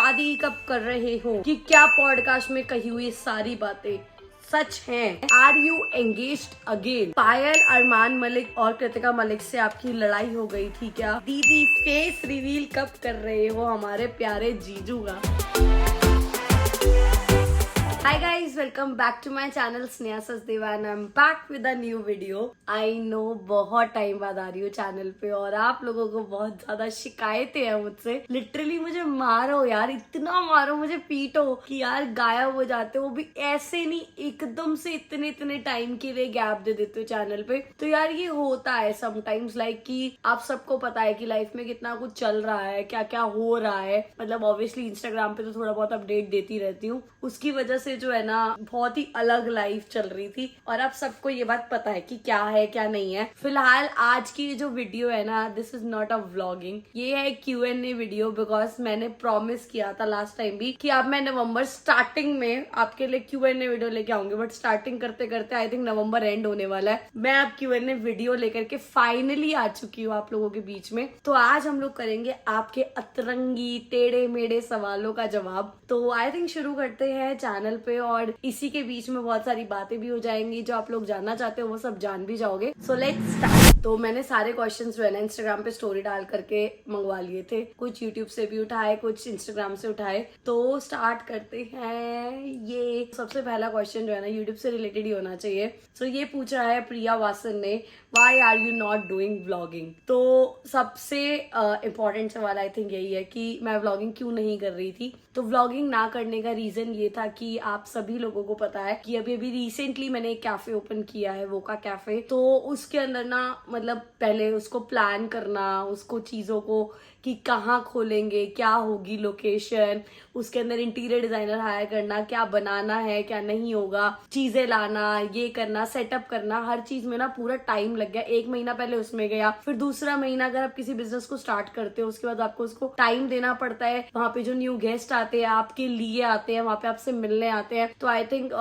शादी कब कर रहे हो कि क्या पॉडकास्ट में कही हुई सारी बातें सच हैं? Are you engaged again? Payal, Armaan Malik और कृतिका मलिक से आपकी लड़ाई हो गई थी क्या? दीदी फेस रिवील कब कर रहे हो हमारे प्यारे जीजू का? Hi guys, welcome back to my channel Sneha Sachdeva and I'm back with a new video. I know बहुत टाइम बाद आ रही हूँ चैनल पे और आप लोगों को बहुत ज्यादा शिकायतें हैं मुझसे. लिटरली मुझे मारो यार, इतना मारो, मुझे पीटो कि यार गायब हो जाते हो, वो भी ऐसे नहीं, एकदम से इतने टाइम के लिए गैप दे देते हो चैनल पे. तो यार ये होता है समटाइम्स, लाइक कि आप सबको पता है कि लाइफ में कितना कुछ चल रहा है, क्या क्या हो रहा है. मतलब ऑब्वियसली इंस्टाग्राम पे तो थोड़ा बहुत अपडेट देती रहती हूँ, उसकी वजह से जो है ना बहुत ही अलग लाइफ चल रही थी और आप सबको ये बात पता है कि क्या है क्या नहीं है. फिलहाल आज की जो वीडियो है ना, this is not a vlogging, ये है Q&A वीडियो. बिकॉज मैंने प्रॉमिस किया था लास्ट टाइम भी कि अब मैं नवंबर स्टार्टिंग में आपके लिए Q&A वीडियो लेके आऊंगी, बट स्टार्टिंग करते करते आई थिंक नवंबर एंड होने वाला है. मैं अब Q&A वीडियो लेकर के फाइनली आ चुकी हूँ आप लोगों के बीच में. तो आज हम लोग करेंगे आपके अतरंगी टेढ़े मेढ़े सवालों का जवाब. तो आई थिंक शुरू करते हैं चैनल पे और इसी के बीच में बहुत सारी बातें भी हो जाएंगी. जो आप लोग जानना चाहते हो वो सब जान भी जाओगे. So let's start. तो मैंने सारे क्वेश्चंस जो है ना इंस्टाग्राम पे स्टोरी डाल करके मंगवा लिए थे. कुछ यूट्यूब से भी उठाए, कुछ इंस्टाग्राम से उठाए. तो स्टार्ट करते हैं. ये सबसे पहला क्वेश्चन जो है ना यूट्यूब से रिलेटेड ही होना चाहिए. सो ये पूछा है प्रिया वासन ने, why are you not doing vlogging. तो सबसे इम्पोर्टेंट सवाल आई थिंक यही है कि मैं व्लॉगिंग क्यों नहीं कर रही थी. तो व्लॉगिंग ना करने का रीजन ये था कि आप सभी लोगों को पता है कि अभी रिसेंटली मैंने एक कैफे ओपन किया है, वोका कैफे. तो उसके अंदर ना मतलब पहले उसको प्लान करना, उसको चीजों को कि कहाँ खोलेंगे, क्या होगी लोकेशन, उसके अंदर इंटीरियर डिजाइनर हायर करना, क्या बनाना है क्या नहीं होगा, चीजें लाना, ये करना, सेटअप करना, हर चीज में ना पूरा टाइम लग गया. 1 महीना पहले उसमें गया, फिर दूसरा महीना अगर आप किसी बिजनेस को स्टार्ट करते हो उसके बाद आपको उसको टाइम देना पड़ता है. वहां पे जो न्यू गेस्ट आते हैं आपके लिए आते हैं, वहां पे आपसे मिलने आते हैं. तो आई थिंक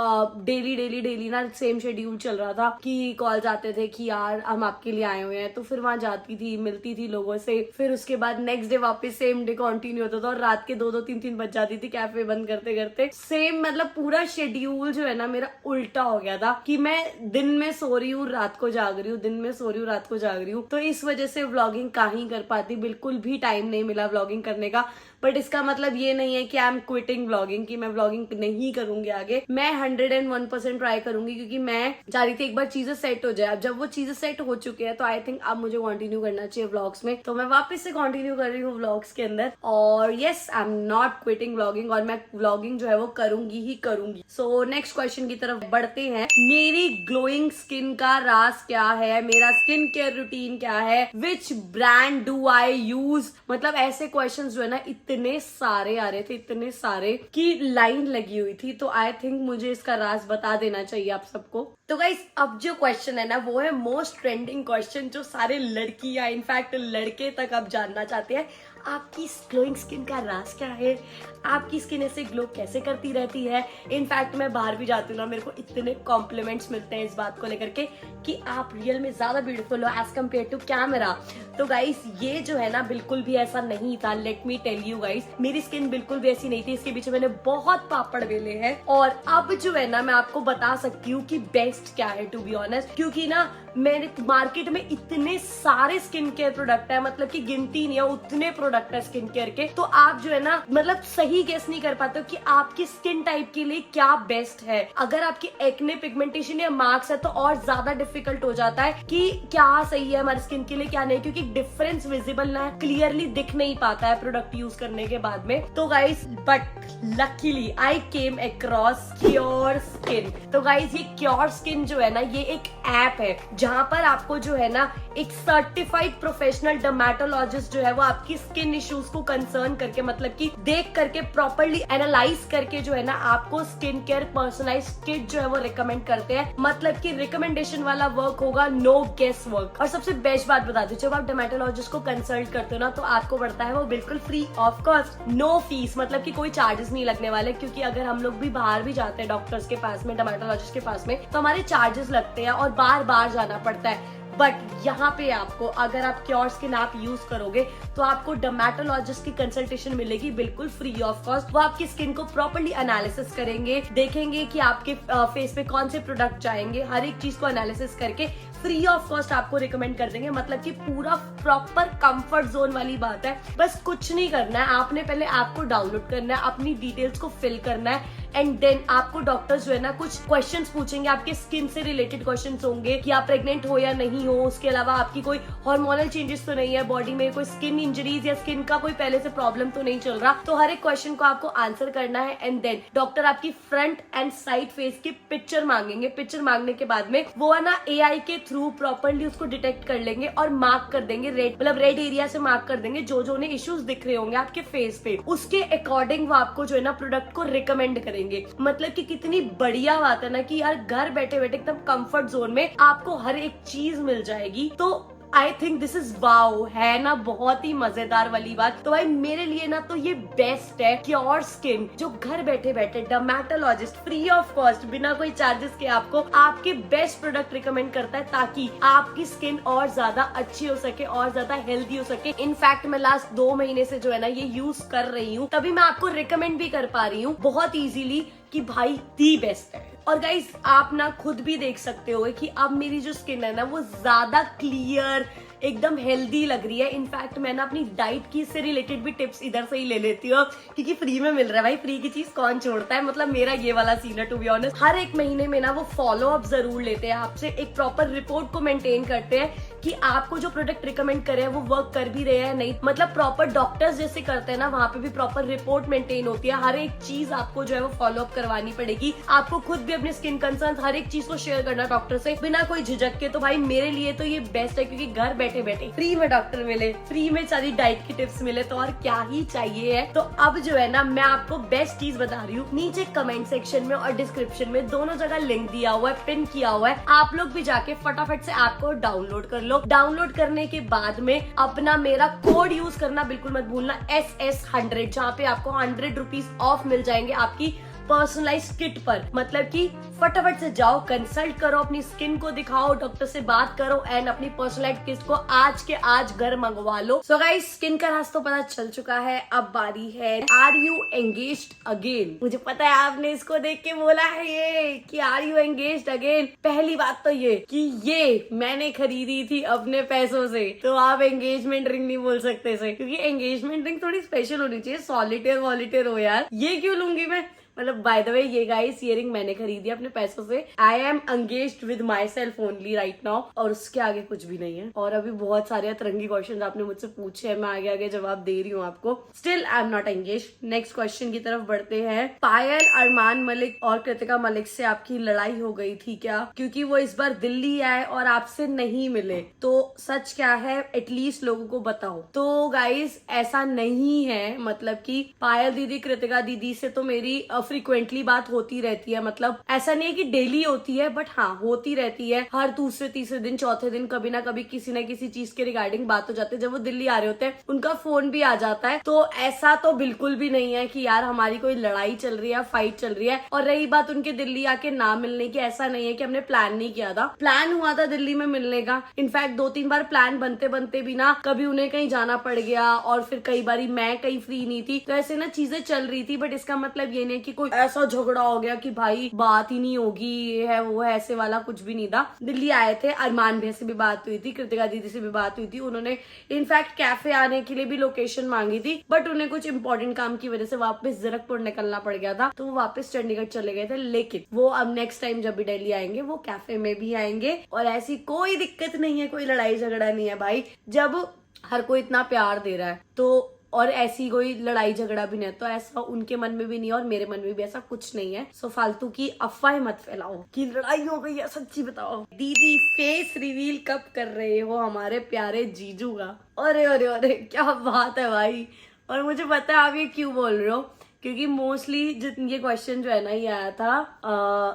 डेली ना सेम शेड्यूल चल रहा था कि कॉल्स आते थे कि यार हम आपके लिए आए हुए हैं. तो फिर वहां जाती थी, मिलती थी लोगों से, फिर उसके बाद नेक्स्ट डे वापस सेम डे कंटिन्यू होता था और रात के 2-2 3-3 बज जाती थी कैफे बंद करते करते. सेम मतलब पूरा शेड्यूल जो है ना मेरा उल्टा हो गया था कि मैं दिन में सो रही हूँ रात को जाग रही हूँ, दिन में सो रही हूँ रात को जाग रही हूँ. तो इस वजह से व्लॉगिंग कहीं कर पाती, बिल्कुल भी टाइम नहीं मिला व्लॉगिंग करने का. बट इसका मतलब ये नहीं है कि आई एम क्विटिंग व्लॉगिंग, कि मैं व्लॉगिंग नहीं करूंगी आगे. मैं 101% ट्राई करूंगी क्योंकि मैं चाह रही थी एक बार चीजें सेट हो जाए. अब जब वो चीजें सेट हो चुकी है तो आई थिंक अब मुझे कंटिन्यू करना चाहिए व्लॉग्स में. तो मैं वापस से कंटिन्यू कर रही हूँ व्लॉग्स के अंदर. और yes, I am not quitting vlogging और मैं व्लॉगिंग जो है वो करूंगी ही करूंगी. सो नेक्स्ट क्वेश्चन की तरफ बढ़ते हैं. मेरी ग्लोइंग स्किन का राज क्या है, मेरा स्किन केयर रूटीन क्या है, which brand do I use. मतलब ऐसे क्वेश्चन जो है ना इतने सारे आ रहे थे, इतने सारे की लाइन लगी हुई थी. तो आई थिंक मुझे इसका राज बता देना चाहिए आप सबको. तो गाइस अब जो क्वेश्चन है ना वो है मोस्ट ट्रेंडिंग क्वेश्चन, जो सारे लड़कियां इनफैक्ट लड़के तक अब जानना चाहते हैं. आपकी ग्लोइंग स्किन का राज क्या है, आपकी स्किन ऐसे ग्लो कैसे करती रहती है. इनफैक्ट मैं बाहर भी जाती हूँ ना, मेरे को इतने कॉम्प्लीमेंट्स मिलते हैं इस बात को लेकर के कि आप रियल में ज्यादा ब्यूटीफुल हो एज कम्पेयर टू कैमरा. तो गाइस ये जो है ना बिल्कुल भी ऐसा नहीं था. Let me tell you guys, मेरी स्किन बिल्कुल भी ऐसी नहीं थी. इसके पीछे मैंने बहुत पापड़ बेले हैं और अब जो है ना मैं आपको बता सकती हूँ कि बेस्ट क्या है टू बी ऑनेस्ट. क्योंकि ना मेरे मार्केट में इतने सारे स्किन केयर प्रोडक्ट है, मतलब कि गिनती नहीं है, उतने प्रोडक्ट है स्किन केयर के. तो आप जो है ना मतलब सही गेस नहीं कर पाते हो कि आपकी स्किन टाइप के लिए क्या बेस्ट है. अगर आपकी एक्ने, पिगमेंटेशन या मार्क्स है तो और ज्यादा डिफिकल्ट हो जाता है कि क्या सही है हमारी स्किन के लिए क्या नहीं, क्योंकि डिफरेंस विजिबल ना क्लियरली दिख नहीं पाता है प्रोडक्ट यूज करने के बाद में. तो guys but luckily I came across cure skin. तो गाइस ये क्योर स्किन जो है ना ये एक ऐप है जहां पर आपको जो है ना एक सर्टिफाइड प्रोफेशनल डर्मेटोलॉजिस्ट जो है वो आपकी स्किन इश्यूज को कंसर्न करके, मतलब कि देख करके प्रॉपर्ली एनालाइज करके जो है ना आपको स्किन केयर पर्सनलाइज किट जो है वो रिकमेंड करते हैं. मतलब कि रिकमेंडेशन वाला वर्क होगा, नो गेस वर्क. और सबसे बेस्ट बात बता दूं, जब आप डर्मेटोलॉजिस्ट को कंसल्ट करते हो ना तो आपको पड़ता है वो बिल्कुल free of cost, no fees. मतलब कि कोई चार्जेस नहीं लगने वाले. क्योंकि अगर हम लोग भी बाहर भी जाते हैं डॉक्टर्स के पास में, डर्मेटोलॉजिस्ट के पास में, तो हमारे चार्जेस लगते हैं और बार बार जाना पड़ता है. बट यहाँ पे आपको अगर आप क्योर स्किन ऐप यूज करोगे तो आपको डर्मेटोलॉजिस्ट की कंसल्टेशन मिलेगी बिल्कुल फ्री ऑफ कॉस्ट। वो आपकी स्किन को प्रॉपर्ली एनालिसिस करेंगे, देखेंगे कि आपके फेस पे कौन से प्रोडक्ट जाएंगे, हर एक चीज को एनालिसिस करके फ्री ऑफ कॉस्ट आपको रिकमेंड कर देंगे। मतलब कि पूरा प्रॉपर कंफर्ट जोन वाली बात है। बस कुछ नहीं करना है, आपने पहले ऐप को डाउनलोड करना है, अपनी डिटेल्स को फिल करना है एंड देन आपको डॉक्टर्स जो है ना कुछ क्वेश्चंस पूछेंगे, आपके स्किन से रिलेटेड क्वेश्चंस होंगे कि आप प्रेग्नेंट हो या नहीं हो, उसके अलावा आपकी कोई हार्मोनल चेंजेस तो नहीं है बॉडी में, कोई स्किन इंजरीज या स्किन का कोई पहले से प्रॉब्लम तो नहीं चल रहा। तो हर एक क्वेश्चन को आपको आंसर करना है एंड देन डॉक्टर आपकी फ्रंट एंड साइड फेस की पिक्चर मांगेंगे। पिक्चर मांगने के बाद में वो है ना AI के थ्रू प्रॉपर्ली उसको डिटेक्ट कर लेंगे और मार्क कर देंगे रेड, मतलब रेड एरिया से मार्क कर देंगे जो जो उन्हें इश्यूज दिख रहे होंगे आपके फेस पे। उसके अकॉर्डिंग वो आपको जो है ना प्रोडक्ट को रिकमेंड करेंगे। मतलब कि कितनी बढ़िया बात है ना कि यार घर बैठे बैठे एकदम कंफर्ट जोन में आपको हर एक चीज मिल जाएगी। तो I think this is wow, है ना बहुत ही मजेदार वाली बात। तो भाई मेरे लिए ना तो ये बेस्ट है क्योर स्किन, जो घर बैठे बैठे डर्मेटोलॉजिस्ट फ्री ऑफ कॉस्ट बिना कोई चार्जेस के आपको आपके बेस्ट प्रोडक्ट रिकमेंड करता है ताकि आपकी स्किन और ज्यादा अच्छी हो सके और ज्यादा हेल्दी हो सके। इनफैक्ट मैं लास्ट 2 महीने से जो है ना ये यूज कर रही हूँ, तभी मैं आपको रिकमेंड भी कर पा रही हूँ बहुत इजीली कि भाई दी बेस्ट है। और गाइस आप ना खुद भी देख सकते हो कि अब मेरी जो स्किन है ना वो ज्यादा क्लियर एकदम हेल्दी लग रही है। इनफैक्ट मैं ना अपनी डाइट की से रिलेटेड भी टिप्स इधर से ही ले लेती हूँ क्योंकि फ्री में मिल रहा है भाई, फ्री की चीज कौन छोड़ता है। मतलब मेरा ये वाला सीन है टू बी ऑनेस्ट। हर एक महीने में ना वो फॉलो अप जरूर लेते हैं आपसे, एक प्रॉपर रिपोर्ट को मेंटेन करते हैं कि आपको जो प्रोडक्ट रिकमेंड करे हैं वो वर्क कर भी रहे हैं नहीं। मतलब प्रॉपर डॉक्टर्स जैसे करते हैं ना वहाँ पे भी प्रॉपर रिपोर्ट मेंटेन होती है। हर एक चीज आपको जो है वो फॉलो अप करवानी पड़ेगी। आपको खुद भी अपने स्किन कंसर्न हर एक चीज को शेयर करना डॉक्टर से बिना कोई झिझक के। तो भाई मेरे लिए तो ये बेस्ट है क्योंकि घर बैठे बैठे फ्री में डॉक्टर मिले, फ्री में सारी डाइट की टिप्स मिले, तो और क्या ही चाहिए है। तो अब जो है ना मैं आपको बेस्ट चीज बता रही हूँ, नीचे कमेंट सेक्शन में और डिस्क्रिप्शन में दोनों जगह लिंक दिया हुआ है, पिन किया हुआ है। आप लोग भी जाके फटाफट से ऐप को डाउनलोड कर लो। डाउनलोड करने के बाद में अपना मेरा कोड यूज करना बिल्कुल मत भूलना, SS100, जहाँ पे आपको 100 रुपीज ऑफ मिल जाएंगे आपकी पर्सनलाइज किट पर। मतलब कि फटाफट से जाओ, कंसल्ट करो, अपनी स्किन को दिखाओ, डॉक्टर से बात करो एंड अपनी पर्सनलाइज किट को आज के आज घर मंगवा लो। सो गाइस स्किन का राज तो पता चल चुका है, अब बारी है आर यू एंगेज्ड अगेन। मुझे पता है आपने इसको देख के बोला है ये कि आर यू एंगेज्ड अगेन। पहली बात तो ये कि ये मैंने खरीदी थी अपने पैसों से, तो आप एंगेजमेंट रिंग नहीं बोल सकते इसे, क्योंकि एंगेजमेंट रिंग थोड़ी स्पेशल होनी चाहिए। सॉलिटेयर वॉलिटेयर हो यार, ये क्यों लूंगी मैं। मतलब बाय द वे ये गाइस ये रिंग मैंने खरीदी अपने पैसों से। I am engaged with my self only right now, और उसके आगे कुछ भी नहीं है। और अभी बहुत सारे अतरंगी क्वेश्चन आपने मुझसे पूछे हैं, मैं आगे आगे जवाब दे रही हूँ आपको। Still I am not engaged. Next question की तरफ बढ़ते हैं। पायल अरमान मलिक और कृतिका मलिक से आपकी लड़ाई हो गई थी क्या, क्योंकि वो इस बार दिल्ली आए और आपसे नहीं मिले, तो सच क्या है एटलीस्ट लोगों को बताओ। तो गाइस ऐसा नहीं है, मतलब कि पायल दीदी कृतिका दीदी से तो मेरी फ्रिक्वेंटली बात होती रहती है। मतलब ऐसा नहीं है कि डेली होती है, बट हाँ होती रहती है। हर दूसरे तीसरे दिन चौथे दिन कभी ना कभी किसी न किसी चीज के रिगार्डिंग बात हो जाती है। जब वो दिल्ली आ रहे होते हैं उनका फोन भी आ जाता है। तो ऐसा तो बिल्कुल भी नहीं है कि यार हमारी कोई लड़ाई चल रही है, फाइट चल रही है। और रही बात उनके दिल्ली आके ना मिलने की, ऐसा नहीं है कि हमने प्लान नहीं किया था, प्लान हुआ था दिल्ली में मिलने का। इनफैक्ट 2-3 बार प्लान बनते बनते भी ना कभी उन्हें कहीं जाना पड़ गया और फिर कई बारी मैं कहीं फ्री नहीं थी, तो ऐसे ना चीजें चल रही थी। बट इसका मतलब ये नहीं कि कोई ऐसा झगड़ा हो गया कि भाई बात ही नहीं होगी, ये है वो है, ऐसे वाला कुछ भी नहीं था। दिल्ली आए थे, अरमान भैया से भी बात हुई थी, कृतिका दीदी से भी बात हुई थी। उन्होंने इनफैक्ट कैफे आने के लिए भी लोकेशन मांगी थी, बट उन्हें कुछ इंपॉर्टेंट काम की वजह से वापस जीरकपुर निकलना पड़ गया था, तो वो वापस चंडीगढ़ चले गए थे। लेकिन वो अब नेक्स्ट टाइम जब भी दिल्ली आएंगे वो कैफे में भी आएंगे और ऐसी कोई दिक्कत नहीं है, कोई लड़ाई झगड़ा नहीं है भाई। जब हर कोई इतना प्यार दे रहा है तो, और ऐसी कोई लड़ाई झगड़ा भी नहीं है, तो ऐसा उनके मन में भी नहीं है और मेरे मन में भी ऐसा कुछ नहीं है। सो फालतू की अफवाहें मत फैलाओ कि लड़ाई हो गई है, सच्ची बताओ। दीदी फेस रिवील कब कर रहे हो हमारे प्यारे जीजू का? अरे अरे अरे क्या बात है भाई। और मुझे पता है आप ये क्यों बोल रहे हो, क्योंकि मोस्टली ये क्वेश्चन जो है ना ये आया था,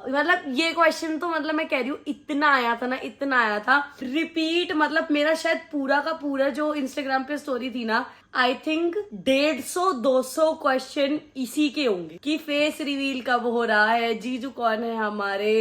मतलब ये क्वेश्चन तो मतलब मैं कह रही हूँ इतना आया था ना, इतना आया था रिपीट। मतलब मेरा शायद पूरा का पूरा जो इंस्टाग्राम पे स्टोरी थी ना, आई थिंक 150-200 क्वेश्चन इसी के होंगे कि फेस रिवील कब हो रहा है, जीजू कौन है हमारे,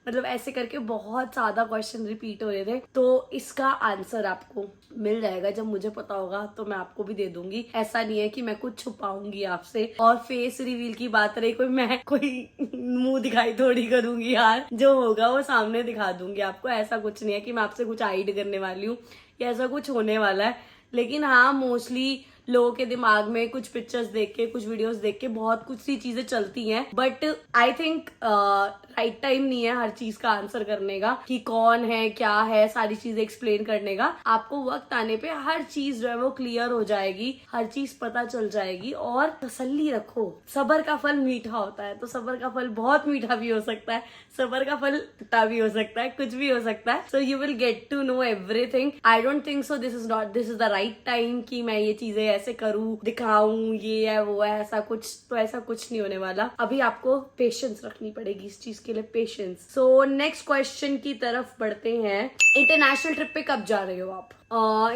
मतलब ऐसे करके बहुत ज्यादा क्वेश्चन रिपीट हो रहे थे। तो इसका आंसर आपको मिल जाएगा, जब मुझे पता होगा तो मैं आपको भी दे दूंगी। ऐसा नहीं है कि मैं कुछ छुपाऊंगी आपसे। और फेस रिवील की बात रही, कोई मुंह दिखाई थोड़ी करूंगी यार, जो होगा वो सामने दिखा दूंगी आपको। ऐसा कुछ नहीं है कि मैं आपसे कुछ हाइड करने वाली हूँ या ऐसा कुछ होने वाला है। लेकिन हाँ, मोस्टली लोगों के दिमाग में कुछ पिक्चर्स देख के, कुछ वीडियोस देख के बहुत कुछ सी चीजें चलती हैं, but I think right time नहीं है हर चीज का आंसर करने का, कि कौन है क्या है, सारी चीजें एक्सप्लेन करने का। आपको वक्त आने पे हर चीज जो है वो क्लियर हो जाएगी, हर चीज पता चल जाएगी। और तसल्ली रखो, सब्र का फल मीठा होता है। तो सब्र का फल बहुत मीठा भी हो सकता है, सब्र का फल खट्टा भी हो सकता है, कुछ भी हो सकता है। So you will get to know everything. I don't think so this is the right time कि मैं ये चीजें ऐसे करूं, दिखाऊं, ये है वो है, ऐसा कुछ नहीं होने वाला। अभी आपको पेशेंस रखनी पड़ेगी इस चीज के लिए, पेशेंस। सो नेक्स्ट क्वेश्चन की तरफ बढ़ते हैं। इंटरनेशनल ट्रिप पे कब जा रहे हो आप?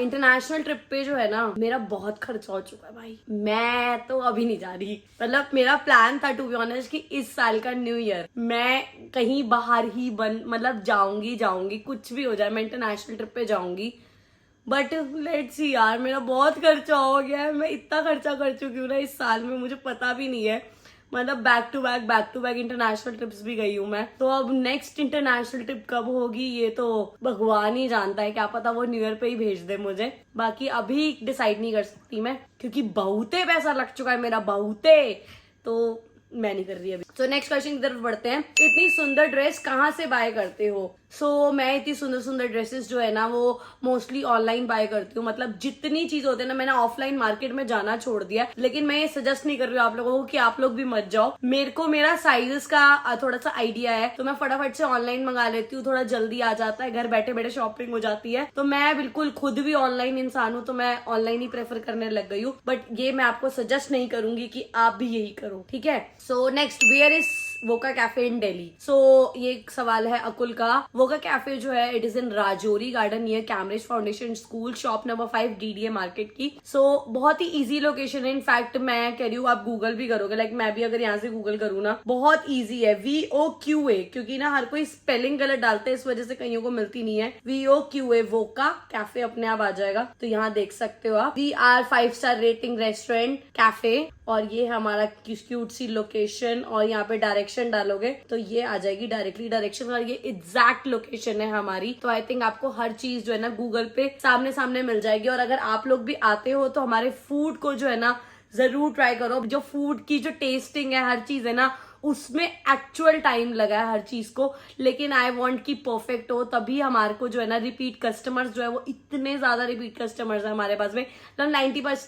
इंटरनेशनल ट्रिप पे जो है ना, मेरा बहुत खर्चा हो चुका है भाई। मैं तो अभी नहीं जा रही। मतलब मेरा प्लान था टू बी ऑनेस्ट कि इस साल का न्यू ईयर मैं कहीं बाहर ही मतलब जाऊंगी, कुछ भी हो जाए मैं इंटरनेशनल ट्रिप पे जाऊंगी। बट लेट्स सी यार, मेरा बहुत खर्चा हो गया है। मैं इतना खर्चा कर चुकी हूँ ना इस साल में, मुझे पता भी नहीं है। मतलब back to back international trips भी गई हूँ मैं। तो अब नेक्स्ट इंटरनेशनल ट्रिप कब होगी ये तो भगवान ही जानता है। क्या पता वो न्यू ईयर पे ही भेज दे मुझे। बाकी अभी डिसाइड नहीं कर सकती मैं, क्योंकि बहुते पैसा लग चुका है मेरा, बहुते। तो मैं नहीं कर रही अभी। तो नेक्स्ट क्वेश्चन की तरफ बढ़ते हैं। इतनी सुंदर ड्रेस कहाँ से बाय करते हो? मैं इतनी सुंदर ड्रेसेस जो है ना वो मोस्टली ऑनलाइन बाय करती हूँ। मतलब जितनी चीज होते हैं ना, मैंने ऑफलाइन मार्केट में जाना छोड़ दिया। लेकिन मैं ये सजेस्ट नहीं कर रही हूँ आप लोगों को कि आप लोग भी मत जाओ। मेरे को मेरा साइजेस का थोड़ा सा आइडिया है, तो मैं फटाफट से ऑनलाइन मंगा लेती हूँ। थोड़ा जल्दी आ जाता है, घर बैठे बैठे शॉपिंग हो जाती है। तो मैं बिल्कुल खुद भी ऑनलाइन इंसान हूँ, तो मैं ऑनलाइन ही प्रेफर करने लग गई हूँ। बट ये मैं आपको सजेस्ट नहीं करूंगी कि आप भी यही करो, ठीक है। So next, where is Woka cafe in Delhi? ये एक सवाल है अकुल का। वोका कैफे जो है it is in Rajouri garden near Cambridge foundation school, shop number 5 DDA market की। बहुत ही इजी लोकेशन है। इनफैक्ट मैं कह रही हूँ आप गूगल भी करोगे, लाइक मैं भी अगर यहाँ से गूगल करूँ ना, बहुत ईजी है। VOQA, क्योंकि ना हर कोई स्पेलिंग गलत डालते हैं, इस वजह से कईयों को मिलती नहीं है। VOQA वोका कैफे अपने आप आ जाएगा। तो यहाँ देख सकते हो आप। VR 5 star rating restaurant cafe, और ये हमारा क्यूट सी लोकेशन। और यहाँ पे डायरेक्शन डालोगे तो ये आ जाएगी डायरेक्टली डायरेक्शन, और ये एग्जैक्ट लोकेशन है हमारी। तो आई थिंक आपको हर चीज जो है ना गूगल पे सामने सामने मिल जाएगी। और अगर आप लोग भी आते हो तो हमारे फूड को जो है ना जरूर ट्राई करो। जो फूड की जो टेस्टिंग है, हर चीज है ना, उसमें एक्चुअल टाइम लगा है हर चीज को। लेकिन आई वांट कि परफेक्ट हो, तभी हमारे को जो है ना रिपीट कस्टमर्स जो है वो इतने ज्यादा रिपीट कस्टमर्स है हमारे पास में। मतलब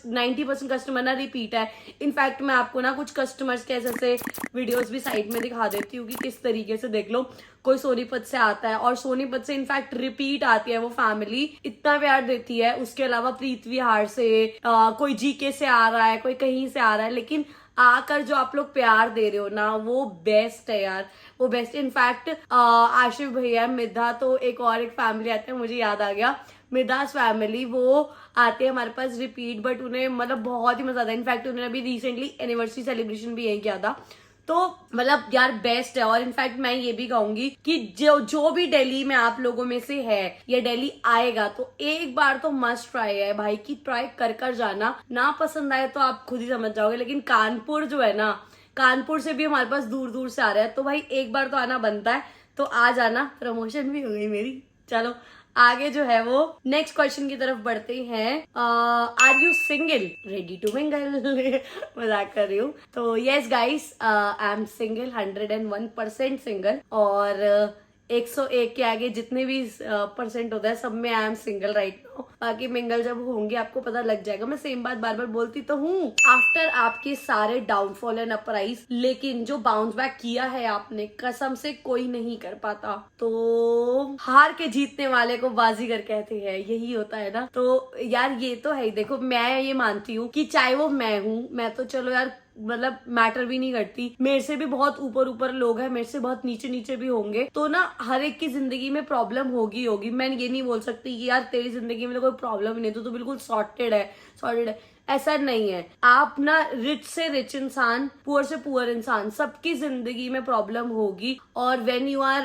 90% कस्टमर ना रिपीट है। इनफैक्ट मैं आपको ना कुछ कस्टमर्स के ऐसे वीडियोस भी साइड में दिखा देती हूँ कि किस तरीके से, देख लो, कोई सोनीपत से आता है और सोनीपत से इनफैक्ट रिपीट आती है वो फैमिली, इतना प्यार देती है। उसके अलावा प्रीत विहार से कोई GK से आ रहा है, कोई कहीं से आ रहा है, लेकिन आकर जो आप लोग प्यार दे रहे हो ना, वो बेस्ट है यार, वो बेस्ट। इनफैक्ट आशिफ भैया, मिधा, तो एक फैमिली आते हैं, मुझे याद आ गया, मिदास फैमिली, वो आते हैं हमारे पास रिपीट। बट उन्हें मतलब बहुत ही मजा आता है। इनफैक्ट उन्होंने अभी रिसेंटली एनिवर्सरी सेलिब्रेशन भी यही किया था। तो मतलब यार बेस्ट है। और इनफैक्ट मैं ये भी कहूंगी कि जो भी दिल्ली में आप लोगों में से है या दिल्ली आएगा, तो एक बार तो मस्ट ट्राई है भाई, कि ट्राई कर जाना। ना पसंद आए तो आप खुद ही समझ जाओगे। लेकिन कानपुर जो है ना, कानपुर से भी हमारे पास दूर दूर से आ रहा है, तो भाई एक बार तो आना बनता है। तो आ जाना, प्रमोशन भी हो गई मेरी। चलो आगे जो है वो नेक्स्ट क्वेश्चन की तरफ बढ़ते हैं। Are you single ready to mingle? मजाक कर रही हूँ। तो yes guys, I am single, 101% single. और 101 के आगे जितने भी परसेंट होता है सब में आई एम सिंगल राइट नाउ। बाकी मिंगल जब होंगे आपको पता लग जाएगा। मैं सेम बात बार बार बोलती तो हूँ। आफ्टर आपके सारे डाउनफॉल एंड अपराइज, लेकिन जो बाउंस बैक किया है आपने, कसम से कोई नहीं कर पाता। तो हार के जीतने वाले को बाजीगर कहते हैं, यही होता है ना। तो यार ये तो है ही। देखो मैं ये मानती हूँ कि चाहे वो मैं हूँ, मैं तो चलो यार मतलब मैटर भी नहीं करती। मेरे से भी बहुत ऊपर लोग हैं, मेरे से बहुत नीचे भी होंगे। तो ना हर एक की जिंदगी में प्रॉब्लम होगी। मैं ये नहीं बोल सकती कि यार तेरी जिंदगी में तो कोई प्रॉब्लम ही नहीं, तो बिल्कुल सॉर्टेड है। ऐसा नहीं है। आप ना रिच से रिच इंसान, पुअर से पुअर इंसान, सबकी जिंदगी में प्रॉब्लम होगी। और व्हेन यू आर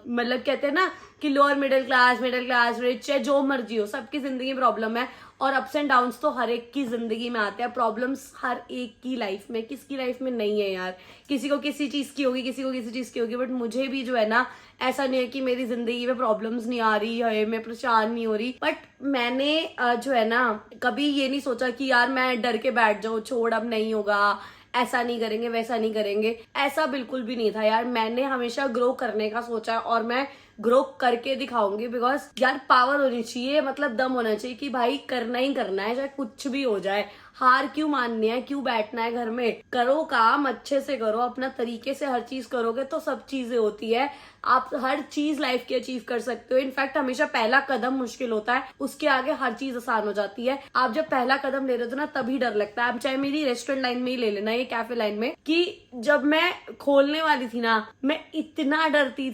मतलब कहते हैं ना कि लोअर मिडिल क्लास रिच है, जो मर्जी हो, सबकी जिंदगी में प्रॉब्लम है। और अप्स एंड डाउन्स तो हर एक की जिंदगी में आते हैं। प्रॉब्लम्स हर एक की लाइफ में, किसकी लाइफ में नहीं है यार। किसी को किसी चीज की होगी, किसी को किसी चीज की होगी, बट मुझे भी जो है ना, ऐसा नहीं है कि मेरी जिंदगी में प्रॉब्लम्स नहीं आ रही है, मैं परेशान नहीं हो रही। बट मैंने जो है ना, कभी ये नहीं सोचा कि यार मैं डर के बैठ जाऊं, छोड़ अब नहीं होगा, ऐसा नहीं करेंगे, वैसा नहीं करेंगे। ऐसा बिल्कुल भी नहीं था यार। मैंने हमेशा ग्रो करने का सोचा है और मैं ग्रो करके दिखाऊंगी। बिकॉज यार पावर होनी चाहिए, मतलब दम होना चाहिए कि भाई करना ही करना है, चाहे कुछ भी हो जाए। हार क्यों माननी है, क्यों बैठना है घर में। करो काम, अच्छे से करो, अपना तरीके से हर चीज करोगे तो सब चीजें होती है। आप हर चीज लाइफ की अचीव कर सकते हो। इनफैक्ट हमेशा पहला कदम मुश्किल होता है, उसके आगे हर चीज आसान हो जाती है। आप जब पहला कदम ले रहे हो ना, तभी डर लगता है। आप चाहे मेरी रेस्टोरेंट लाइन में ही ले लेना, ये कैफे लाइन में, कि जब मैं खोलने वाली थी ना, मैं इतना डरती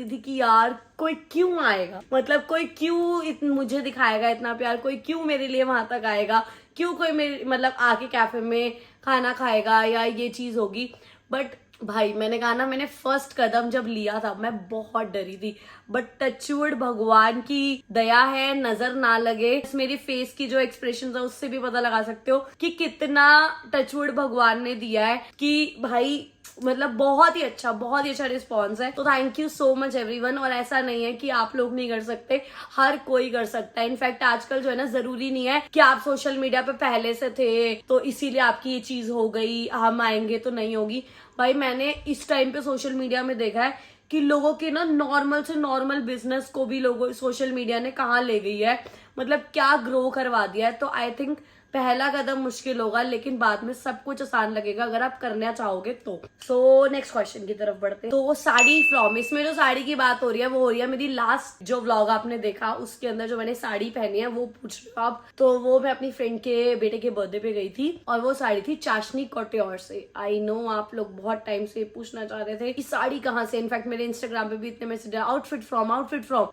थी कि यार कोई क्यों आएगा, मतलब कोई क्यों मुझे दिखाएगा इतना प्यार, कोई क्यों मेरे लिए वहां तक आएगा, क्यों कोई मेरे मतलब आके कैफे में खाना खाएगा, या ये चीज होगी। बट भाई मैंने कहा ना, मैंने फर्स्ट कदम जब लिया था मैं बहुत डरी थी। बट टचवुड भगवान की दया है, नजर ना लगे। मेरी फेस की जो एक्सप्रेशन है उससे भी पता लगा सकते हो कि कितना टचवुड भगवान ने दिया है, कि भाई मतलब बहुत ही अच्छा रिस्पॉन्स है। तो thank you so much everyone. और ऐसा नहीं है कि आप लोग नहीं कर सकते, हर कोई कर सकता है। इनफैक्ट आजकल जो है ना, जरूरी नहीं है कि आप सोशल मीडिया पे पहले से थे तो इसीलिए आपकी ये चीज हो गई, हम आएंगे तो नहीं होगी। भाई मैंने इस टाइम पे सोशल मीडिया में देखा है कि लोगों के ना नॉर्मल से नॉर्मल बिजनेस को भी लोगों सोशल मीडिया ने कहाँ ले गई है, मतलब क्या ग्रो करवा दिया है। तो आई थिंक पहला कदम मुश्किल होगा, लेकिन बाद में सब कुछ आसान लगेगा अगर आप करना चाहोगे तो। सो नेक्स्ट क्वेश्चन की तरफ बढ़ते हैं। तो साड़ी फ्रॉम, इसमें जो साड़ी की बात हो रही है वो हो रही है मेरी लास्ट जो व्लॉग आपने देखा, उसके अंदर जो मैंने साड़ी पहनी है वो पूछ रहे हो आप। तो वो मैं अपनी फ्रेंड के बेटे के बर्थडे पे गई थी और वो साड़ी थी चाशनी कौटियाल से। आई नो आप लोग बहुत टाइम से पूछना चाह रहे थे कि साड़ी कहाँ से। इनफैक्ट मेरे इंस्टाग्राम पे भी इतने message, outfit from,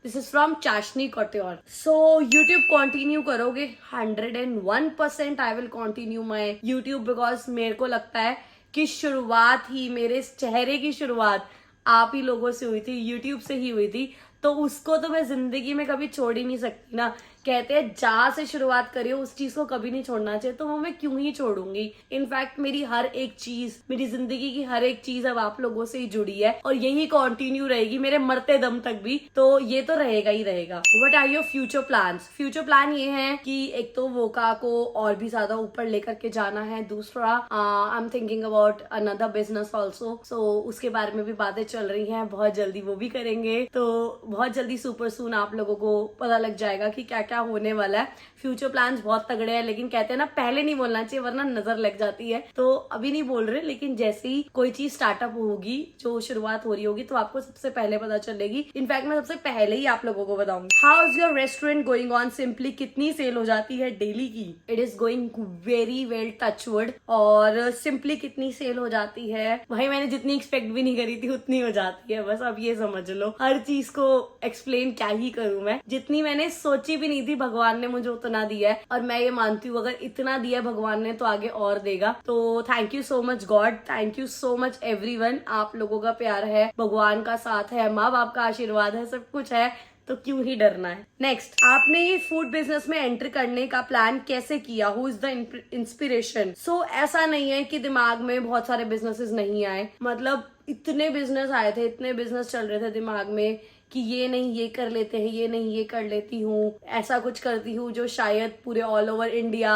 this is from चाशनी कौटियाल। सो यूट्यूब कंटिन्यू करोगे? 101% I will continue my YouTube, because मेरे को लगता है कि शुरुआत ही, मेरे इस चेहरे की शुरुआत आप ही लोगों से हुई थी, यूट्यूब से ही हुई थी। तो उसको तो मैं जिंदगी में कभी छोड़ ही नहीं सकती ना। कहते हैं जहां से शुरुआत करी हो उस चीज को कभी नहीं छोड़ना चाहिए, तो वो मैं क्यों ही छोड़ूंगी। इनफैक्ट मेरी हर एक चीज, मेरी जिंदगी की हर एक चीज अब आप लोगों से ही जुड़ी है और यही कंटिन्यू रहेगी मेरे मरते दम तक भी। तो ये तो रहेगा ही रहेगा। What are your future plans? Future plan ये है कि एक तो वोका को और भी ज्यादा ऊपर लेकर के जाना है। दूसरा I am thinking about another business also. So उसके बारे में भी बातें चल रही हैं, बहुत जल्दी वो भी करेंगे। तो बहुत जल्दी सुपर सून आप लोगों को पता लग जाएगा कि क्या क्या होने वाला है। फ्यूचर प्लान्स बहुत तगड़े हैं, लेकिन कहते हैं ना पहले नहीं बोलना चाहिए वरना नजर लग जाती है। तो अभी नहीं बोल रहे, लेकिन जैसे ही कोई चीज स्टार्टअप होगी, जो शुरुआत हो रही होगी, तो आपको सबसे पहले पता चलेगी। इनफैक्ट मैं सबसे पहले ही आप लोगों को बताऊंगी। How is your restaurant going on? Simply कितनी सेल हो जाती है डेली की? It is going very well, touchwood. और सिंपली कितनी सेल हो जाती है? भाई मैंने जितनी एक्सपेक्ट भी नहीं करी थी उतनी हो जाती है। बस अब ये समझ लो, हर चीज को एक्सप्लेन क्या ही करूं मैं। जितनी मैंने सोची भी नहीं थी भगवान ने मुझे उतना दिया है, और मैं ये मानती हूँ अगर इतना दिया है भगवान ने तो आगे और देगा। तो thank you so much God, thank you so much everyone. आप लोगों का प्यार है, भगवान का साथ है, माँ बाप का आशीर्वाद है, सब कुछ है, तो क्यों ही डरना है। नेक्स्ट, आपने ये फूड बिजनेस में एंटर करने का प्लान कैसे किया? Who is the inspiration? So ऐसा नहीं है कि दिमाग में बहुत सारे बिजनेसेस नहीं आए, मतलब इतने बिजनेस आए थे, इतने बिजनेस चल रहे थे दिमाग में कि ये नहीं ये कर लेते हैं, ये नहीं ये कर लेती हूँ, ऐसा कुछ करती हूँ जो शायद पूरे all over India,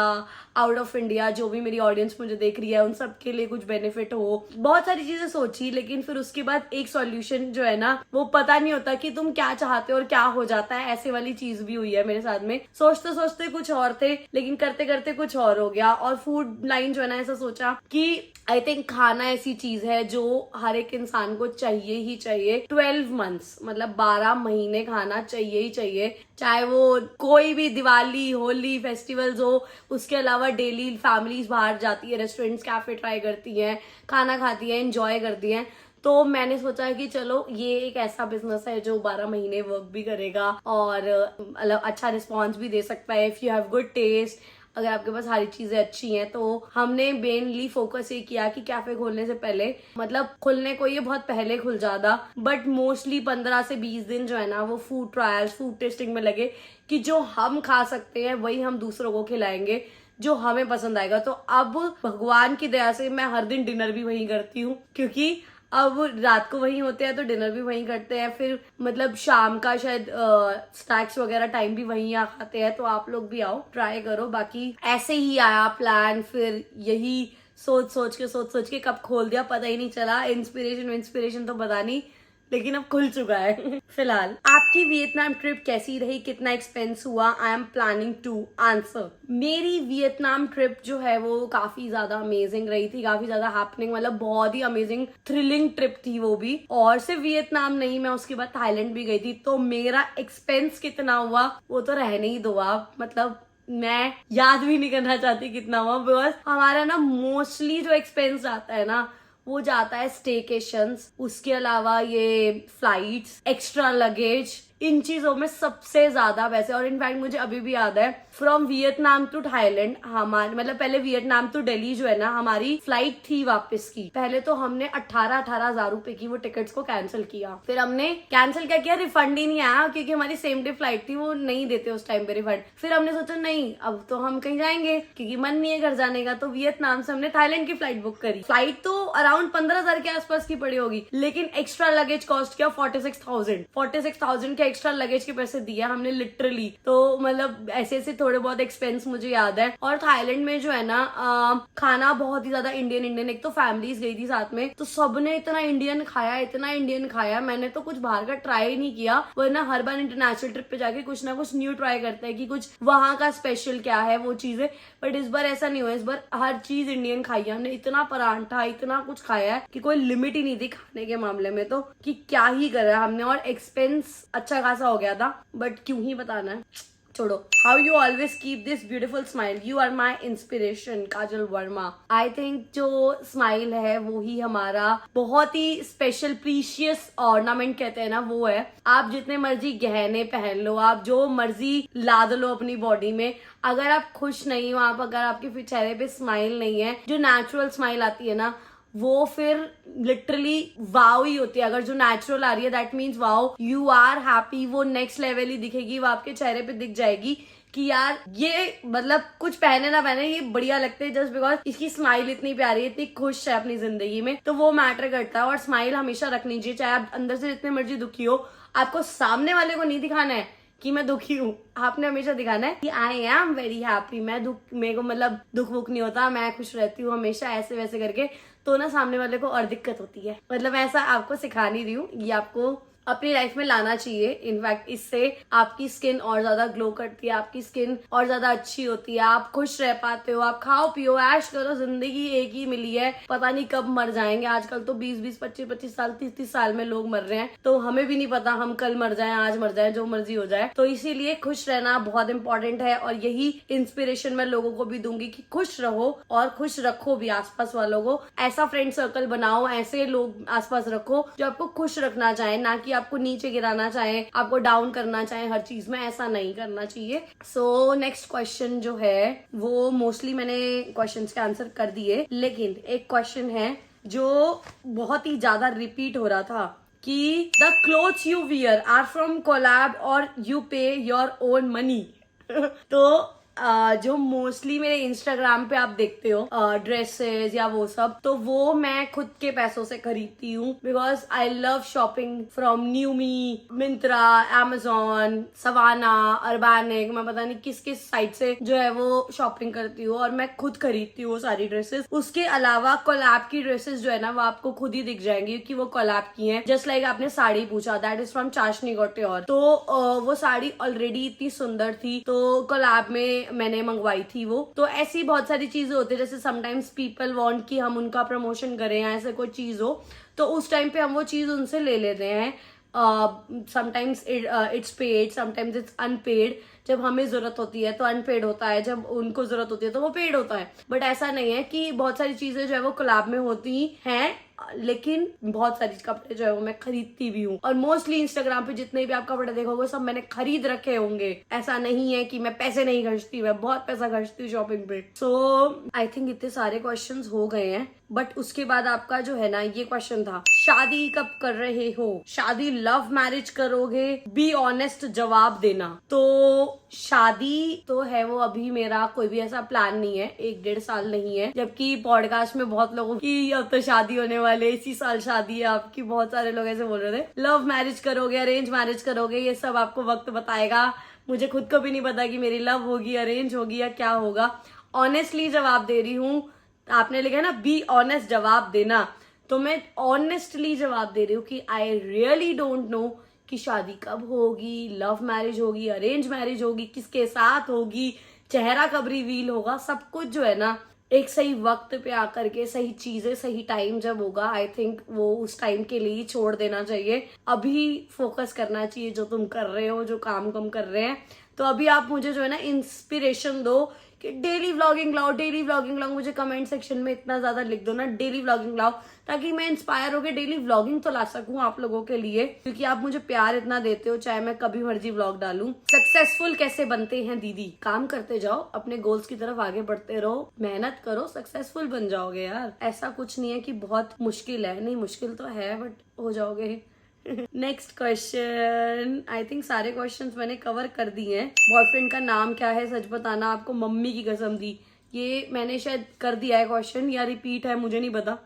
out of India, जो भी मेरी ऑडियंस मुझे देख रही है उन सबके लिए कुछ बेनिफिट हो। बहुत सारी चीजें सोची, लेकिन फिर उसके बाद एक सॉल्यूशन जो है ना, वो पता नहीं होता कि तुम क्या चाहते हो और क्या हो जाता है। ऐसे वाली चीज भी हुई है मेरे साथ में। सोचते सोचते कुछ और थे, लेकिन करते करते कुछ और हो गया। और फूड लाइन जो है ना, ऐसा सोचा कि आई थिंक खाना ऐसी चीज है जो हर एक इंसान को चाहिए ही चाहिए। 12 मंथ्स मतलब 12 महीने खाना चाहिए ही चाहिए, चाहे वो कोई भी दिवाली, होली, फेस्टिवल्स हो। उसके अलावा डेली फैमिलीज बाहर जाती है, रेस्टोरेंट्स, कैफे ट्राई करती हैं, खाना खाती है, एंजॉय करती हैं। तो मैंने सोचा कि चलो ये एक ऐसा बिजनेस है जो 12 महीने वर्क भी करेगा और मतलब अच्छा रिस्पॉन्स भी दे सकता है। If you have good taste, अगर आपके पास सारी चीजें अच्छी हैं। तो हमने मेनली फोकस ये किया कि कैफे खोलने से पहले, मतलब खुलने को ये बहुत पहले खुल जाता, बट मोस्टली 15 से 20 दिन जो है ना वो फूड ट्रायल्स, फूड टेस्टिंग में लगे कि जो हम खा सकते हैं वही हम दूसरों को खिलाएंगे, जो हमें पसंद आएगा। तो अब भगवान की दया से मैं हर दिन डिनर भी वहीं करती हूँ, क्योंकि अब रात को वहीं होते हैं तो डिनर भी वहीं करते हैं, फिर मतलब शाम का शायद स्नैक्स वगैरह टाइम भी वहीं आ खाते हैं। तो आप लोग भी आओ, ट्राई करो। बाकी ऐसे ही आया प्लान, फिर यही सोच सोच के कब खोल दिया पता ही नहीं चला। इंस्पिरेशन तो पता नहीं, लेकिन अब खुल चुका है। फिलहाल आपकी वियतनाम ट्रिप कैसी रही, कितना एक्सपेंस हुआ? I am planning to answer. मेरी वियतनाम ट्रिप जो है वो काफी ज्यादा अमेजिंग रही थी, काफी ज्यादा हैपनिंग, मतलब बहुत ही अमेजिंग थ्रिलिंग ट्रिप थी वो भी। और सिर्फ वियतनाम नहीं, मैं उसके बाद थाईलैंड भी गई थी। तो मेरा एक्सपेंस कितना हुआ वो तो रहने ही दो आप, मतलब मैं याद भी नहीं करना चाहती कितना हुआ, बिकॉज हमारा ना मोस्टली जो एक्सपेंस आता है ना वो जाता है स्टेकेशंस, उसके अलावा ये फ्लाइट्स, एक्स्ट्रा लगेज, इन चीजों में सबसे ज्यादा पैसे। और इनफैक्ट मुझे अभी भी याद है, फ्रॉम वियतनाम टू थाईलैंड हमारे, मतलब पहले वियतनाम टू दिल्ली जो है ना हमारी फ्लाइट थी वापस की, पहले तो हमने 18,000 रुपए की वो टिकट्स को कैंसिल किया। फिर हमने कैंसिल क्या किया, रिफंड ही नहीं आया, क्योंकि हमारी सेम डे फ्लाइट थी, वो नहीं देते उस टाइम पे रिफंड। फिर हमने सोचा नहीं, अब तो हम कहीं जाएंगे, क्योंकि मन नहीं है घर जाने का। तो वियतनाम से हमने थाईलैंड की फ्लाइट बुक करी। फ्लाइट तो अराउंड 15,000 के आसपास की पड़ी होगी, लेकिन एक्स्ट्रा लगेज कॉस्ट किया 46,000 के एक्स्ट्रा लगेज के पैसे दिए हमने लिटरली। तो मतलब ऐसे ऐसे थोड़े बहुत एक्सपेंस मुझे याद है। और थाईलैंड में जो है ना खाना बहुत ही ज्यादा इंडियन, एक तो फैमिलीज गई थी साथ में, तो सबने इतना इंडियन खाया, मैंने तो कुछ बाहर का ट्राई नहीं किया। वरना हर बार इंटरनेशनल ट्रिप पे जाके कुछ ना कुछ न्यू ट्राई करते हैं कि कुछ वहां का स्पेशल क्या है वो चीजें, बट इस बार ऐसा नहीं हुआ। इस बार हर चीज इंडियन खाई है हमने, इतना परांठा, इतना कुछ खाया है कि कोई लिमिट ही नहीं थी खाने के मामले में, तो कि क्या ही करा हमने। और एक्सपेंस अच्छा खासा हो गया था, बट क्यों ही बताना है, छोड़ो। How you always keep this beautiful smile, you are my inspiration, Kajal Verma. I think जो स्माइल है वो ही हमारा बहुत ही स्पेशल प्रीशियस ऑर्नामेंट कहते हैं ना, वो है। आप जितने मर्जी गहने पहन लो, आप जो मर्जी लाद लो अपनी बॉडी में, अगर आप खुश नहीं हो, आप अगर आपके चेहरे पे स्माइल नहीं है, जो नेचुरल स्माइल आती है ना, वो फिर लिटरली वाव ही होती है। अगर जो नेचुरल आ रही है that means wow, you are happy, वो नेक्स्ट लेवल ही दिखेगी, वो आपके चेहरे पे दिख जाएगी कि यार ये मतलब कुछ पहने ना पहने ये बढ़िया लगते हैं, जस्ट बिकॉज इसकी स्माइल इतनी प्यारी है, इतनी खुश है अपनी जिंदगी में, तो वो मैटर करता है। और स्माइल हमेशा रखनी चाहिए, चाहे आप अंदर से जितने मर्जी दुखी हो, आपको सामने वाले को नहीं दिखाना है कि मैं दुखी हूँ, आपने हमेशा दिखाना है कि आई एम वेरी हैप्पी, मेरे को मतलब दुख वुख नहीं होता, मैं खुश रहती हूँ हमेशा, ऐसे वैसे करके। तो ना सामने वाले को और दिक्कत होती है। मतलब ऐसा आपको सिखा नहीं रही हूँ, ये आपको अपनी लाइफ में लाना चाहिए। इनफैक्ट इससे आपकी स्किन और ज्यादा ग्लो करती है, आपकी स्किन और ज्यादा अच्छी होती है, आप खुश रह पाते हो, आप खाओ पियो ऐश करो, जिंदगी एक ही मिली है, पता नहीं कब मर जाएंगे। आजकल तो 20-20, 25-25 साल, 30-30 साल में लोग मर रहे हैं, तो हमें भी नहीं पता हम कल मर जाए, आज मर जाए, जो मर्जी हो जाए। तो इसीलिए खुश रहना बहुत इंपॉर्टेंट है, और यही इंस्पिरेशन मैं लोगों को भी दूंगी कि खुश रहो और खुश रखो भी आसपास वालों को। ऐसा फ्रेंड सर्कल बनाओ, ऐसे लोग आसपास रखो जो आपको खुश रखना चाहे, ना कि आपको नीचे गिराना चाहे, आपको डाउन करना चाहे हर चीज में, ऐसा नहीं करना चाहिए। सो नेक्स्ट क्वेश्चन जो है वो मोस्टली मैंने क्वेश्चंस के आंसर कर दिए, लेकिन एक क्वेश्चन है जो बहुत ही ज्यादा रिपीट हो रहा था कि the clothes you wear are from collab और you pay your own money. तो जो मोस्टली मेरे इंस्टाग्राम पे आप देखते हो ड्रेसेस या वो सब, तो वो मैं खुद के पैसों से खरीदती हूँ, because I love shopping from New Me, Myntra, Amazon, Savana, Urbanic, मैं पता नहीं किस किस साइट से जो है वो शॉपिंग करती हूँ, और मैं खुद खरीदती हूँ सारी ड्रेसेस। उसके अलावा कोलैब की ड्रेसेस जो है ना वो आपको खुद ही दिख जाएंगी कि वो कोलैब की हैं। जस्ट लाइक आपने साड़ी पूछा, दैट इज फ्रॉम चाशनी गौटेऔर, तो वो साड़ी ऑलरेडी इतनी सुंदर थी, तो कोलैब में मैंने मंगवाई थी वो। तो ऐसी बहुत सारी चीजें होती है, जैसे समटाइम्स पीपल वांट कि हम उनका प्रमोशन करें या ऐसे कोई चीज हो, तो उस टाइम पे हम वो चीज उनसे ले लेते हैं। Sometimes it's paid, sometimes it's unpaid. जब हमें जरूरत होती है तो अनपेड होता है, जब उनको जरूरत होती है तो वो पेड होता है। बट ऐसा नहीं है कि बहुत सारी चीजें जो है वो कोलैब में होती हैं, लेकिन बहुत सारी कपड़े जो है वो मैं खरीदती भी हूँ, और मोस्टली इंस्टाग्राम पे जितने भी आप कपड़े देखोगे सब मैंने खरीद रखे होंगे। ऐसा नहीं है कि मैं पैसे नहीं खर्चती, मैं बहुत पैसा खर्चती हूँ शॉपिंग पे। सो आई थिंक इतने सारे क्वेश्चंस हो गए हैं, बट उसके बाद आपका जो है ना ये क्वेश्चन था, शादी कब कर रहे हो, शादी लव मैरिज करोगे, बी ऑनेस्ट जवाब देना। तो शादी तो है वो अभी मेरा कोई भी ऐसा प्लान नहीं है, 1-1.5 साल नहीं है, जबकि पॉडकास्ट में बहुत लोगों की अब तो शादी होने वाले, इसी साल शादी है आपकी, बहुत सारे लोग ऐसे बोल रहे थे। लव मैरिज करोगे, अरेंज मैरिज करोगे, ये सब आपको वक्त बताएगा। मुझे खुद को भी नहीं पता कि मेरी लव होगी, अरेंज होगी या क्या होगा। ऑनेस्टली जवाब दे रही हूँ। आपने लिखा है ना बी ऑनेस्ट जवाब देना, तो मैं ऑनेस्टली जवाब दे रही हूँ कि आई रियली डोंट नो कि शादी कब होगी, लव मैरिज होगी, अरेंज मैरिज होगी, किसके साथ होगी, चेहरा कब रिवील होगा। सब कुछ जो है ना एक सही वक्त पे आकर के, सही चीजें सही टाइम जब होगा, आई थिंक वो उस टाइम के लिए छोड़ देना चाहिए। अभी फोकस करना चाहिए जो तुम कर रहे हो, जो काम कर रहे हैं। तो अभी आप मुझे जो है ना इंस्पिरेशन दो कि डेली व्लॉगिंग लाओ, डेली व्लॉगिंग लाओ। मुझे कमेंट सेक्शन में इतना ज्यादा लिख दो ना, डेली व्लॉगिंग लाओ, ताकि मैं इंस्पायर होकर डेली व्लॉगिंग तो ला सकूं आप लोगों के लिए, क्योंकि आप मुझे प्यार इतना देते हो, चाहे मैं कभी मर्जी व्लॉग डालूं। सक्सेसफुल कैसे बनते हैं दीदी? काम करते जाओ, अपने गोल्स की तरफ आगे बढ़ते रहो, मेहनत करो, सक्सेसफुल बन जाओगे यार। ऐसा कुछ नहीं है कि बहुत मुश्किल है, नहीं मुश्किल तो है, बट हो जाओगे। नेक्स्ट क्वेश्चन, आई थिंक सारे क्वेश्चंस मैंने कवर कर दिए हैं। बॉयफ्रेंड का नाम क्या है, सच बताना, आपको मम्मी की कसम दी। ये मैंने शायद कर दिया है क्वेश्चन, या रिपीट है मुझे नहीं पता,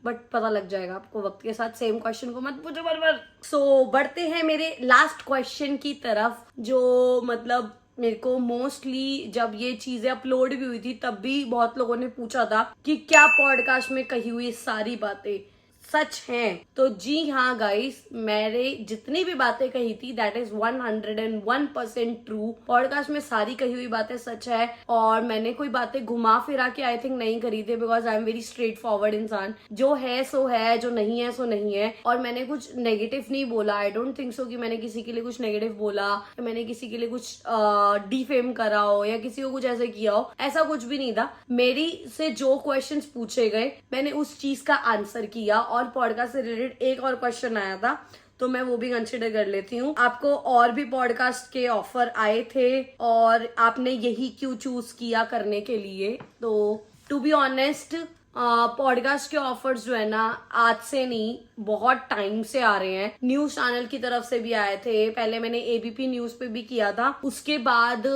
बट पता लग जाएगा आपको वक्त के साथ। सेम क्वेश्चन को मत पूछो बार-बार। सो बढ़ते हैं मेरे लास्ट क्वेश्चन की तरफ, जो मतलब मेरे को मोस्टली जब ये चीजें अपलोड भी हुई थी तब भी बहुत लोगों ने पूछा था कि क्या पॉडकास्ट में कही हुई सारी बातें सच हैं। तो जी हाँ गाइस, मेरे जितनी भी बातें कही थी दैट इज 101% ट्रू। पॉडकास्ट में सारी कही हुई बातें सच है, और मैंने कोई बातें घुमा फिरा के आई थिंक नहीं करी थी, because I am very straight forward इंसान। जो है सो है, जो नहीं है सो नहीं है, और मैंने कुछ नेगेटिव नहीं बोला। आई डोंट थिंक सो कि मैंने किसी के लिए कुछ नेगेटिव बोला, या मैंने किसी के लिए कुछ डिफेम करा हो, या किसी को कुछ ऐसे किया हो, ऐसा कुछ भी नहीं था। मेरी से जो क्वेश्चंस पूछे गए मैंने उस चीज का आंसर किया, और पॉडकास्ट से रिलेटेड एक और क्वेश्चन आया था तो मैं वो भी कंसिडर कर लेती हूँ। आपको और भी पॉडकास्ट के ऑफर आए थे और आपने यही क्यों चूज किया करने के लिए? तो टू बी ऑनेस्ट, पॉडकास्ट के ऑफर्स जो है ना आज से नहीं, बहुत टाइम से आ रहे हैं। न्यूज चैनल की तरफ से भी आए थे, पहले मैंने एबीपी न्यूज पे भी किया था, उसके बाद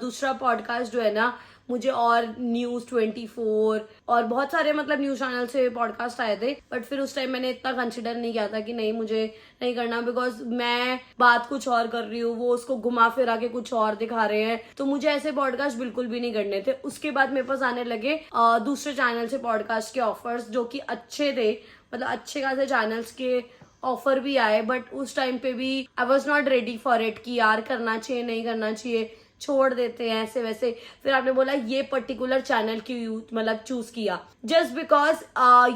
दूसरा पॉडकास्ट जो है ना मुझे और न्यूज 24 और बहुत सारे मतलब न्यूज चैनल से पॉडकास्ट आए थे, बट फिर उस टाइम मैंने इतना कंसिडर नहीं किया था कि नहीं मुझे नहीं करना, बिकॉज मैं बात कुछ और कर रही हूँ, वो उसको घुमा फिरा के कुछ और दिखा रहे हैं, तो मुझे ऐसे पॉडकास्ट बिल्कुल भी नहीं करने थे। उसके बाद मेरे पास आने लगे दूसरे चैनल से पॉडकास्ट के ऑफर्स जो कि अच्छे थे, मतलब अच्छे खासे चैनल्स के ऑफर भी आए, बट उस टाइम पे भी I was not ready for it कि यार करना चाहिए नहीं करना चाहिए, छोड़ देते हैं ऐसे वैसे। फिर आपने बोला ये पर्टिकुलर चैनल क्यों मतलब चूज किया, जस्ट बिकॉज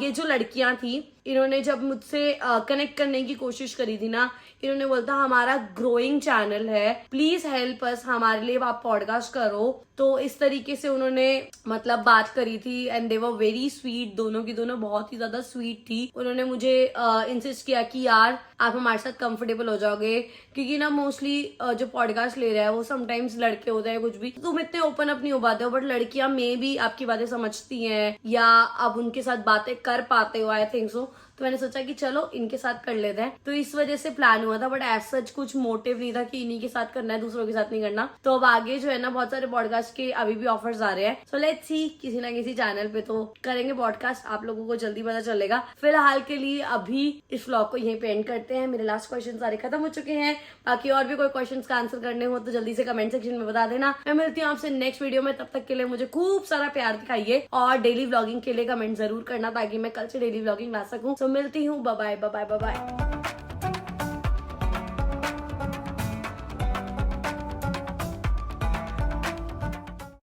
ये जो लड़कियां थी इन्होंने जब मुझसे कनेक्ट करने की कोशिश करी थी ना, इन्होंने बोलता हमारा ग्रोइंग चैनल है, प्लीज हेल्प अस, हमारे लिए आप पॉडकास्ट करो। तो इस तरीके से उन्होंने मतलब बात करी थी, and they were very sweet, दोनों की दोनों बहुत ही ज्यादा स्वीट थी। उन्होंने मुझे इंसिस्ट किया कि यार आप हमारे साथ कंफर्टेबल हो जाओगे, क्योंकि ना मोस्टली जो पॉडकास्ट ले रहा है वो समटाइम्स लड़के होते हैं कुछ भी, तुम इतने ओपन अप नहीं हो पाते हो, बट लड़कियां में भी आपकी बातें समझती हैं या आप उनके साथ बातें कर पाते हो, आई थिंक सो। तो मैंने सोचा कि चलो इनके साथ कर लेते हैं, तो इस वजह से प्लान हुआ था, बट एज सच कुछ मोटिव नहीं था कि इन्हीं के साथ करना है, दूसरों के साथ नहीं करना। तो अब आगे जो है ना बहुत सारे पॉडकास्ट के अभी भी ऑफर्स आ रहे हैं, सो लेट्स सी, किसी ना किसी चैनल पे तो करेंगे पॉडकास्ट, आप लोगों को जल्दी पता चलेगा। फिलहाल के लिए अभी इस व्लॉग को यहीं पे एंड करते हैं, मेरे लास्ट क्वेश्चन सारे खत्म हो चुके हैं। बाकी और भी कोई क्वेश्चन का आंसर करने हो तो जल्दी से कमेंट सेक्शन में बता देना। मैं मिलती हूँ आपसे नेक्स्ट वीडियो में, तब तक के लिए मुझे खूब सारा प्यार दिखाइए, और डेली व्लॉगिंग के लिए कमेंट जरूर करना ताकि मैं कल से डेली व्लॉगिंग ला सकूं। सो मिलती हूँ, बाय बाय बाय बाय।